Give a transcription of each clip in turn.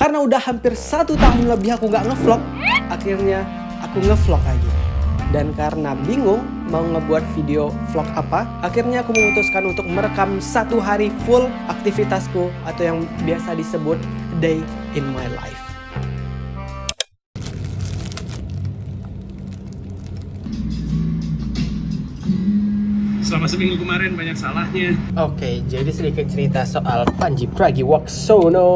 Karena udah hampir 1 tahun lebih aku nggak ngevlog, akhirnya aku ngevlog lagi. Dan karena bingung mau ngebuat video vlog apa, akhirnya aku memutuskan untuk merekam 1 hari full aktivitasku atau yang biasa disebut day in my life. Selama seminggu kemarin banyak salahnya. Oke, jadi sedikit cerita soal Panji Pragiwaksono.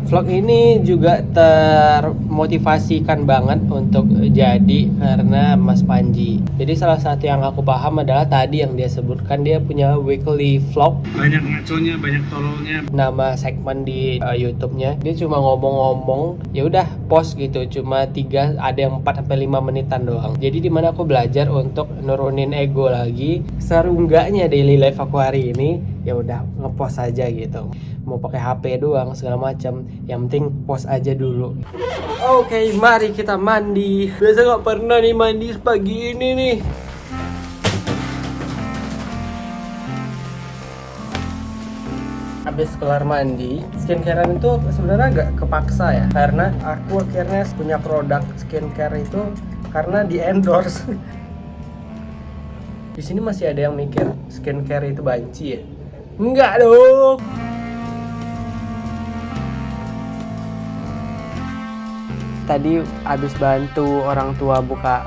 Vlog ini juga termotivasikan banget untuk jadi karena Mas Panji. Jadi salah satu yang aku paham adalah tadi yang dia sebutkan, dia punya weekly vlog. Banyak ngaconya, banyak tololnya. Nama segmen di YouTube-nya, dia cuma ngomong-ngomong, ya udah post gitu, cuma 3, ada yang 4 sampai 5 menitan doang. Jadi dimana aku belajar untuk nurunin ego lagi. Seru enggaknya daily life aku hari ini, ya udah ngepost aja gitu. Mau pakai HP doang segala macam, yang penting post aja dulu. Oke, mari kita mandi. Biasa nggak pernah nih mandi pagi ini nih. Habis kelar mandi, skincarean itu sebenarnya agak kepaksa ya, karena aku akhirnya punya produk skincare itu karena di endorse. Di sini masih ada yang mikir skincare itu banci ya? Enggak dong. Tadi habis bantu orang tua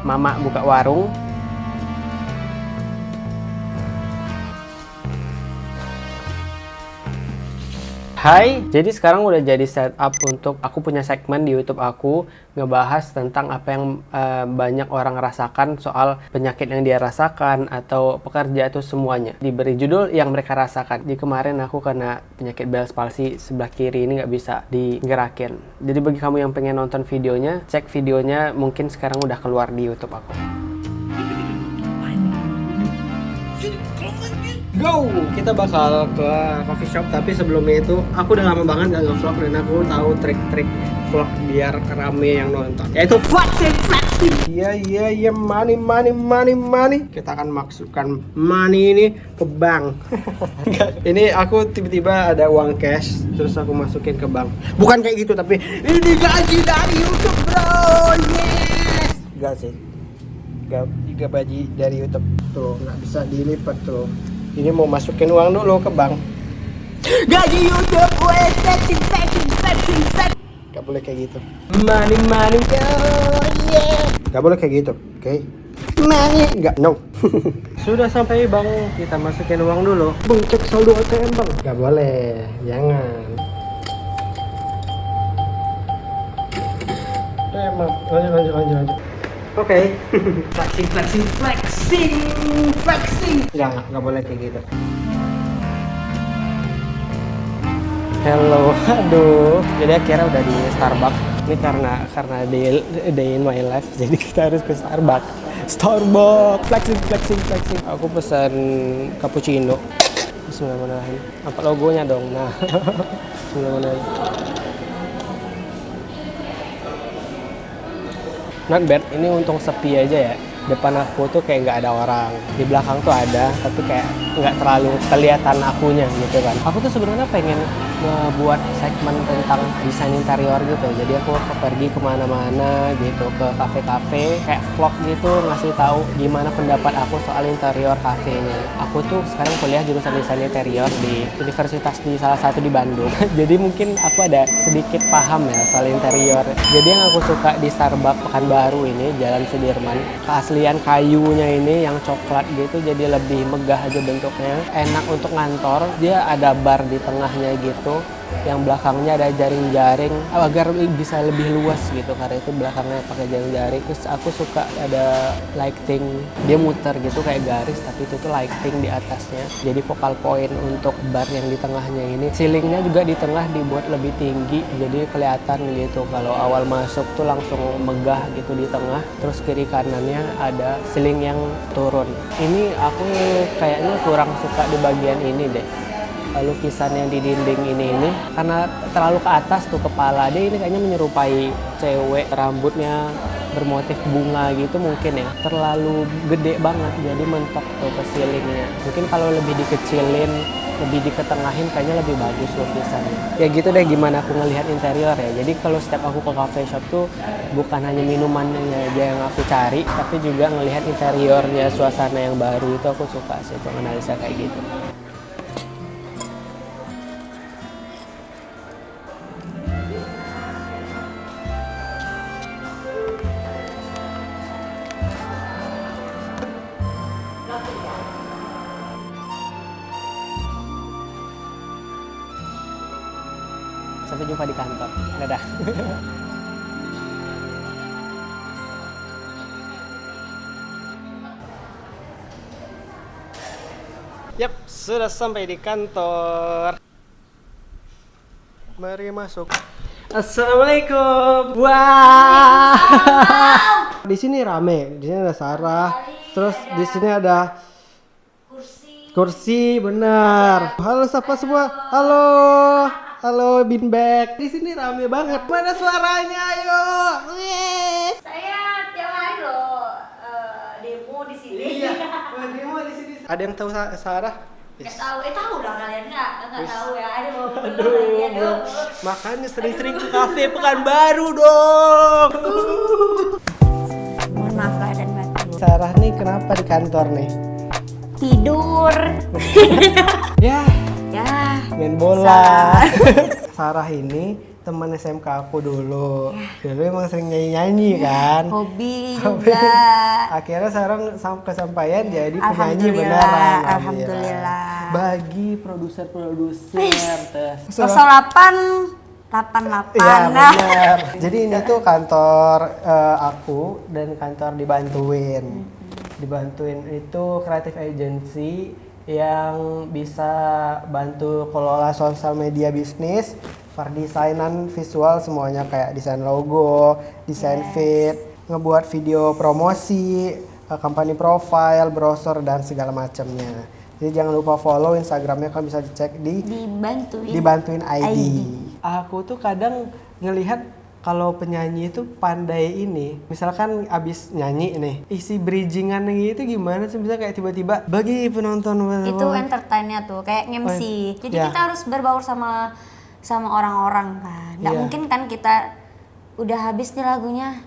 mama buka warung. Hai, jadi sekarang udah jadi setup untuk aku punya segmen di YouTube aku ngebahas tentang apa yang banyak orang rasakan soal penyakit yang dia rasakan atau pekerja itu semuanya. Diberi judul yang mereka rasakan. Di kemarin aku kena penyakit Bell's palsy sebelah kiri ini nggak bisa digerakin. Jadi bagi kamu yang pengen nonton videonya, cek videonya, mungkin sekarang udah keluar di YouTube aku. Go! Kita bakal ke coffee shop, tapi sebelumnya itu aku udah lama banget gak nge-vlog dan aku tahu trik-trik vlog biar rame yang nonton, yaitu flexing. Iya, money. Kita akan masukkan money ini ke bank. Ini aku tiba-tiba ada uang cash, terus aku masukin ke bank. Bukan kayak gitu, tapi ini gaji dari YouTube, bro. Yes! Gak sih, gak gaji dari YouTube. Tuh, nggak bisa dilipat tuh. Ini mau masukin uang dulu ke bank. Gaji YouTube gue flexing. Gak boleh kayak gitu. Money, oh yeah. Gak boleh kayak gitu, oke? Okay? Money, gak, no. Sudah sampai bank, kita masukin uang dulu. Bang, cek saldo ATM bang. Gak boleh, jangan. Lanjut. Oke. Flexing. Enggak boleh kayak gitu. Hello, aduh. Jadi akhirnya udah di Starbucks. Ini karena day in my life, jadi kita harus ke Starbucks. Flexing. Aku pesan cappuccino. Bismillahirrahmanirrahim. Apa logonya dong? Nah. Bismillahirrahmanirrahim. Not bad, ini untung sepi aja ya. Depan aku tuh kayak nggak ada orang, di belakang tuh ada, tapi kayak nggak terlalu kelihatan akunya gitu kan. Aku tuh sebenarnya pengen ngebuat segmen tentang desain interior gitu, jadi aku pergi kemana-mana gitu, ke kafe-kafe, kayak vlog gitu, ngasih tahu gimana pendapat aku soal interior kafenya. Aku tuh sekarang kuliah jurusan desain interior di universitas di salah satu di Bandung. Jadi mungkin aku ada sedikit paham ya soal interior. Jadi yang aku suka di Starbucks Pekanbaru ini, Jalan Sudirman, keaslian kayunya ini yang coklat gitu, jadi lebih megah aja bentuknya, enak untuk ngantor. Dia ada bar di tengahnya gitu, yang belakangnya ada jaring-jaring agar bisa lebih luas gitu, karena itu belakangnya pakai jaring-jaring. Terus aku suka ada lighting, dia muter gitu kayak garis, tapi itu tuh lighting di atasnya, jadi focal point untuk bar yang di tengahnya ini. Ceilingnya juga di tengah dibuat lebih tinggi, jadi kelihatan gitu kalau awal masuk tuh langsung megah gitu di tengah. Terus kiri kanannya ada ceiling yang turun. Ini aku kayaknya kurang suka di bagian ini deh, lukisan yang di dinding ini karena terlalu ke atas tuh kepala dia. Ini kayaknya menyerupai cewek, rambutnya bermotif bunga gitu mungkin ya. Terlalu gede banget jadi mentok tuh ke ceilingnya. Mungkin kalau lebih dikecilin, lebih diketengahin kayaknya lebih bagus lukisannya. Ya gitu deh gimana aku ngelihat interior ya. Jadi kalau setiap aku ke cafe shop tuh bukan hanya minumannya aja yang aku cari, tapi juga ngelihat interiornya, suasana yang baru itu aku suka sih tuh analisa kayak gitu. Sampai jumpa di kantor. Dadah. Yap, sudah sampai di kantor. Mari masuk. Assalamualaikum. Wah. Di sini rame. Di sini ada Sarah. Terus di sini ada kursi, benar. Halo sapa semua. Halo. Halo Binbek. Di sini rame banget. Mana suaranya? Ayo. Saya tiap hari loh demo di sini. Iya. Demo di sini. Ada yang tahu Sarah? Nggak tahu, tahu lah kalian nggak tahu ya. Aduh. Makanya sering-sering ke kafe Pekanbaru dong. Mohon maaf lahir dan batin. Sarah nih kenapa di kantor nih? Tidur. Ya, main bola. Sarah ini teman SMK aku dulu. Dulu emang sering nyanyi-nyanyi kan. Hobi juga. Akhirnya sekarang kesampaian jadi penyanyi Alhamdulillah, beneran. alhamdulillah. Bagi produser-produser. 0888. Iya benar. Jadi ini tuh kantor aku dan kantor dibantuin. Dibantuin itu creative agency yang bisa bantu kelola sosial media bisnis, perdesainan visual semuanya kayak desain logo, desain feed, ngebuat video promosi, company profile, browser dan segala macamnya. Jadi jangan lupa follow Instagramnya, kan bisa dicek di dibantuin ID. Aku tuh kadang ngelihat kalau penyanyi itu pandai ini, misalkan abis nyanyi nih, isi bridgingan gitu gimana sih, bisa kayak tiba-tiba bagi penonton Itu entertainnya tuh kayak MC. Jadi kita harus berbaur sama orang-orang kan. Nggak mungkin kan kita udah habis nih lagunya.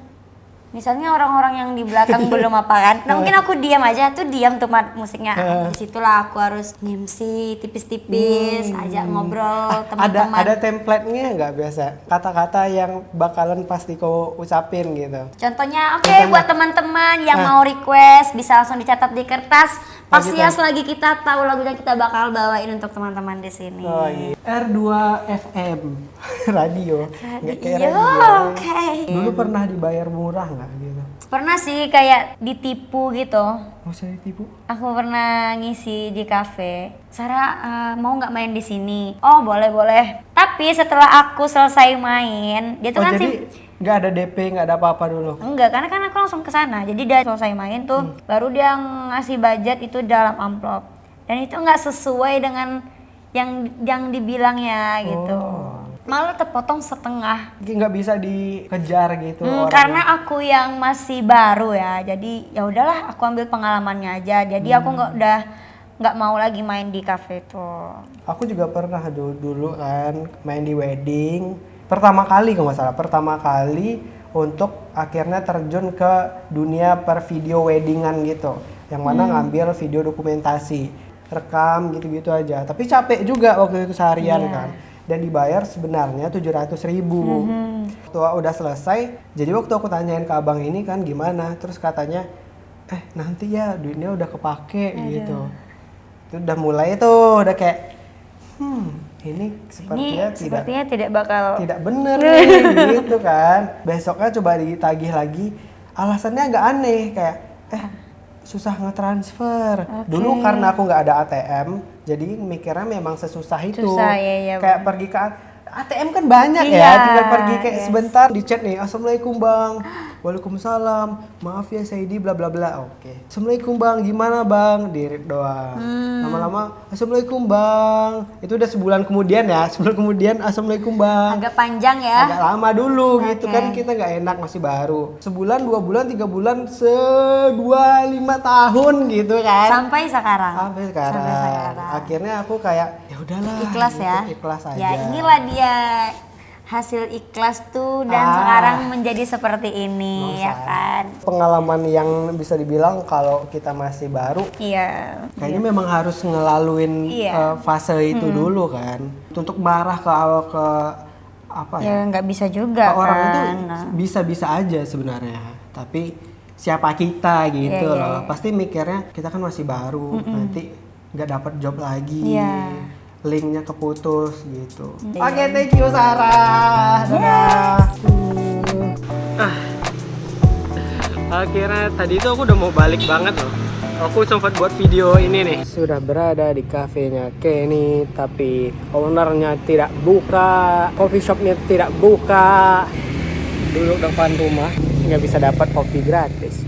Misalnya orang-orang yang di belakang belum apa kan. Nah mungkin aku diam aja tuh, diam tuh musiknya. Disitulah aku harus MC tipis-tipis, ajak ngobrol teman-teman. Ada template-nya nggak biasa? Kata-kata yang bakalan pasti kau ucapin gitu. Contohnya buat teman-teman yang mau request bisa langsung dicatat di kertas. Pas ya selagi kita tahu lagunya kita bakal bawain untuk teman-teman di sini. Oh iya. R2 FM radio. Nggak kayak Radio, radio. oke. Dulu pernah dibayar murah nggak gitu? Pernah sih kayak ditipu gitu. Masa ditipu? Aku pernah ngisi di kafe. Sarah mau nggak main di sini? Oh boleh. Tapi setelah aku selesai main, dia tuh kan jadi nggak ada DP, nggak ada apa-apa dulu? Enggak, karena kan aku langsung ke sana. Jadi dia selesai main tuh, baru dia ngasih budget itu dalam amplop. Dan itu nggak sesuai dengan yang dibilangnya gitu. Malah terpotong setengah. Nggak bisa dikejar gitu. Karena aku yang masih baru ya, jadi ya udahlah aku ambil pengalamannya aja. Jadi aku nggak mau lagi main di kafe itu. Aku juga pernah dulu kan main di wedding. Pertama kali untuk akhirnya terjun ke dunia per video weddingan gitu. Yang mana ngambil video dokumentasi, rekam gitu-gitu aja. Tapi capek juga waktu itu seharian kan. Dan dibayar sebenarnya 700.000. Waktu udah selesai, jadi waktu aku tanyain ke abang ini kan gimana, terus katanya nanti ya duitnya udah kepake gitu. Itu udah mulai tuh, udah kayak ini sepertinya tidak bakal bener nih gitu kan. Besoknya coba ditagih lagi, alasannya agak aneh kayak susah ngetransfer. Dulu karena aku nggak ada ATM, jadi mikirnya memang sesusah itu. Kayak pergi ke ATM kan banyak ya, tinggal pergi kayak sebentar di chat nih, assalamualaikum bang, Waalaikumsalam, maaf ya Saidi bla bla bla. Oke. Assalamualaikum bang, gimana bang? Dirit doang. Lama-lama, assalamualaikum bang. Itu udah sebulan kemudian ya, sebulan kemudian assalamualaikum bang. Agak panjang ya. Agak lama dulu gitu Oke. kan, kita nggak enak, masih baru. Sebulan, 2 bulan, 3 bulan, 5 tahun gitu kan. Sampai sekarang. Sampai sekarang. Akhirnya aku kayak ya udahlah. Ikhlas gitu, ya. Ikhlas aja. Ya inilah dia hasil ikhlas tuh dan sekarang menjadi seperti ini ya kan. Pengalaman yang bisa dibilang kalau kita masih baru, Iya. kayaknya memang harus ngelaluin Iya. fase itu dulu kan. Untuk marah ke apa ya? Ya nggak bisa juga Ke orang itu kan. Nah. bisa-bisa aja sebenarnya. Tapi siapa kita gitu Iya, loh. iya. Pasti mikirnya kita kan masih baru, nanti nggak dapat job lagi. Iya. Linknya keputus gitu. Iya. Oke, thank you Sarah. Dadah. Akhirnya tadi itu aku udah mau balik banget loh. Aku sempat buat video ini nih. Sudah berada di kafenya Kenny, tapi ownernya tidak buka, coffee shopnya tidak buka. Duduk depan rumah, nggak bisa dapat kopi gratis.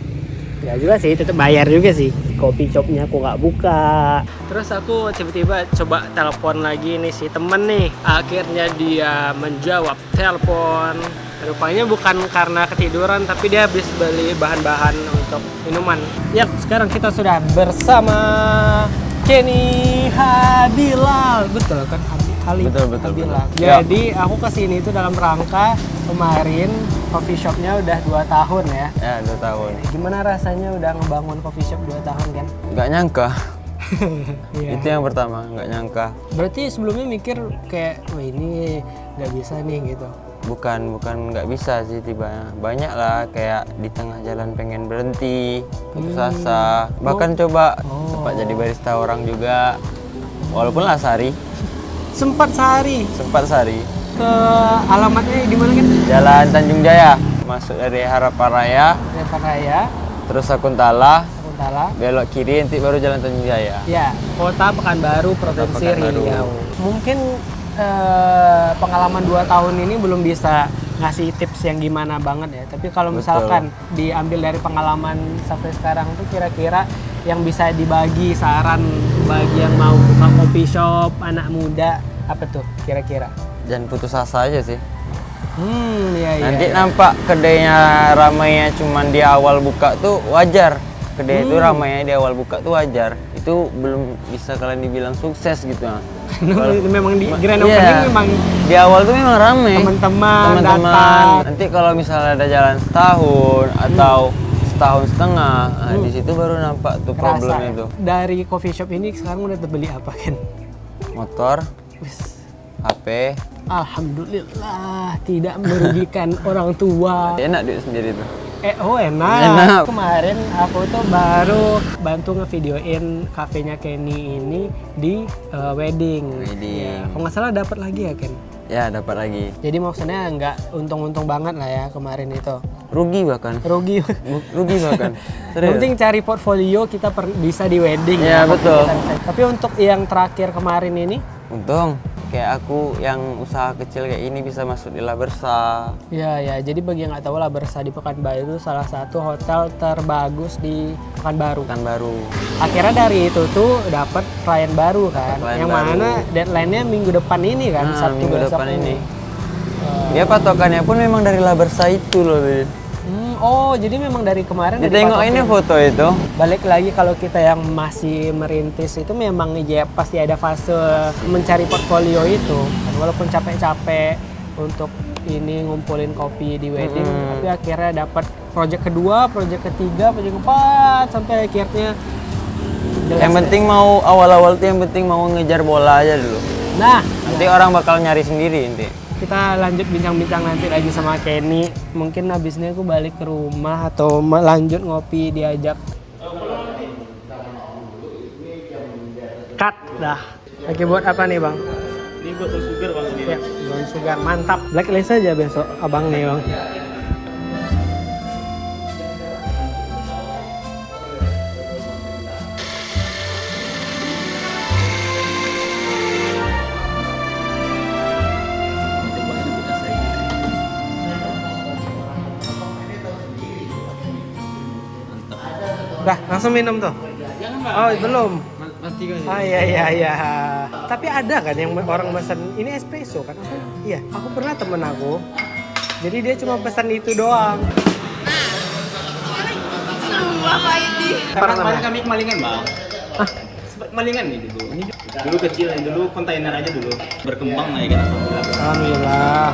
Ya juga sih, tetap bayar juga sih. Kopi shopnya aku nggak buka. Terus aku tiba-tiba coba telepon lagi nih si temen nih. Akhirnya dia menjawab telepon. Rupanya bukan karena ketiduran, tapi dia habis beli bahan-bahan untuk minuman. Yap, sekarang kita sudah bersama Kenny Habilal. Betul kan? Betul. Habilal. Jadi aku kesini itu dalam rangka kemarin coffee shopnya udah 2 tahun ya. Ya, 2 tahun. Gimana rasanya udah ngebangun coffee shop 2 tahun kan? Nggak nyangka. Iya. Itu yang pertama, nggak nyangka. Berarti sebelumnya mikir kayak, wah ini nggak bisa nih gitu. Bukan nggak bisa sih tiba. Banyak lah kayak di tengah jalan pengen berhenti, putus asa. Bahkan coba sempat jadi barista orang juga. Walaupun lah sehari, Sempat sehari sempat sehari. ke alamatnya di mana kan? Jalan Tanjung Jaya, masuk dari Harapan Raya, Depok Raya, terus Sakuntala, Sakuntala. belok kiri nanti baru Jalan Tanjung Jaya. Ya, Kota Pekanbaru, Provinsi Pekanbaru. Riau. Mungkin pengalaman 2 tahun ini belum bisa ngasih tips yang gimana banget ya. Tapi kalau misalkan diambil dari pengalaman sampai sekarang tuh kira-kira yang bisa dibagi saran bagi yang mau buka coffee shop, anak muda, apa tuh kira-kira? Jangan putus asa aja sih. Iya. Nanti nampak kedainya ramainya cuman di awal buka tuh wajar. Kedai itu ramainya di awal buka tuh wajar. Itu belum bisa kalian dibilang sukses gitu. Karena memang di grand Iya, opening memang di awal tuh memang rame. teman-teman Teman-teman. datang. Nanti kalau misalnya ada jalan setahun atau setahun setengah, nah, di situ baru nampak tuh Kerasa problem ya? itu. Dari coffee shop ini sekarang udah terbeli apa kan? Motor, Wis. HP, Alhamdulillah tidak merugikan orang tua. enak duit sendiri tuh. Enak. Enak. Kemarin aku tuh baru bantu ngevideoin kafenya Kenny ini di wedding. Wedding. Ya, kalau nggak salah dapat lagi ya Ken. Ya dapat lagi. Jadi maksudnya nggak untung-untung banget lah ya kemarin itu. Rugi bahkan. Rugi. Rugi bahkan. Yang Serius. penting cari portfolio kita bisa di wedding. Iya, betul. Tapi untuk yang terakhir kemarin ini, Untung kayak aku yang usaha kecil kayak ini bisa masuk di Labersa. ya. Jadi bagi yang nggak tahu lah, Bersa di Pekanbaru itu salah satu hotel terbagus di Pekanbaru. Kan baru. Akhirnya dari itu tuh dapat klien baru kan, Klien yang baru. mana deadline-nya minggu depan ini kan, Nah, Sabtu minggu besok depan ini. Dia patokannya pun memang dari Labersa itu loh. Lin. Oh, jadi memang dari kemarin udah Ditengok ini dipatokin. foto itu. Balik lagi kalau kita yang masih merintis itu memang ya pasti ada fase mencari portfolio itu. Walaupun capek-capek untuk ini ngumpulin kopi di wedding, tapi akhirnya dapat project kedua, project ketiga, project keempat sampai akhirnya jelas Yang deh. penting mau awal-awal tuh yang penting mau ngejar bola aja dulu. Nah, Nanti orang bakal nyari sendiri nanti. kita lanjut bincang-bincang nanti lagi sama Kenny. Mungkin habis ini aku balik ke rumah atau lanjut ngopi diajak. Cut dah. Lagi buat apa nih bang? Ini buat sugar bang ini. Ya, brown sugar mantap. Blacklist aja besok abang nih bang. Lah, langsung minum tuh. Jangan bang. Oh, belum. Mati kan. Ah iya. Tapi ada kan yang orang pesan ini espresso kan? Iya, aku pernah temen aku. Jadi dia cuma pesan itu doang. Karena kemarin kami kemalingan bang. Sempat kemalingan nih dulu. Ini dulu kecil, dulu kontainer aja dulu berkembang naik kan. Alhamdulillah.